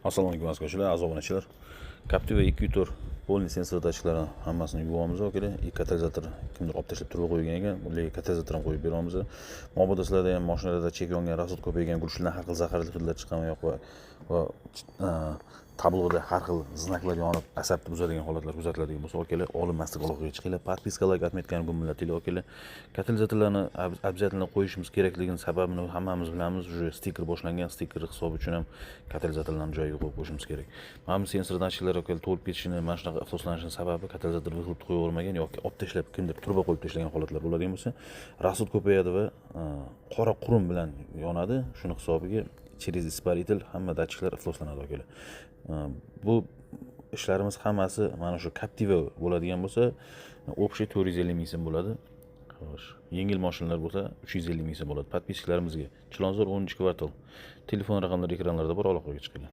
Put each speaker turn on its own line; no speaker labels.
Assalomu alaykum aziz obunachilar. Captiva 2.4 polni sensor dachiklarini hammasini yuvamiz kerak. Katalizator kimdir olib tashlab turib qo'ygan ekan. Ularga katalizator ham qo'yib beramiz. Mobodo sizlarda ham mashinalarda chek yongan, rasod ko'paygan, gulshlardan har xil zaharli hidlar chiqqan va tabloda har xil znaklar yonib, asabni buzadigan holatlar kuzatiladigan bo'lsa, kerak olinmaslik aloqaga chiqinglar. Podpiskalarga отметкani gumillatinglar kerak. Katalizatorlarni обязательно qo'yishimiz kerakligini sababini hammamiz bilamiz. Уже stiker boshlangan, stiker hisobi uchun ham katalizatorlarni joyiga qo'yib qo'yishimiz kerak. Mana bu sensor dachiklari to'lib ketishini, mana shunaqa ifloslanishini sababi katalizator vixilib qo'yavermagan yoki olib tashlab kimdir turba qo'yib tashlagan holatlar bo'ladigan bo'lsa, rasod ko'payadi va qora qurum bilan yonadi. Shuni hisobiga через испаритель hamma dachiklar ifloslanadi akalar. Bu ishlarimiz hammasi mana shu Captiva bo'ladigan bo'lsa, общий 450 ming so'm bo'ladi. Xo'sh, yengil mashinalar bo'lsa 350 ming so'm bo'ladi. Podpiskalarimizga Chilonzor 10-kvartal telefon raqamlari ekranlarda bor, aloqaga chiqinglar.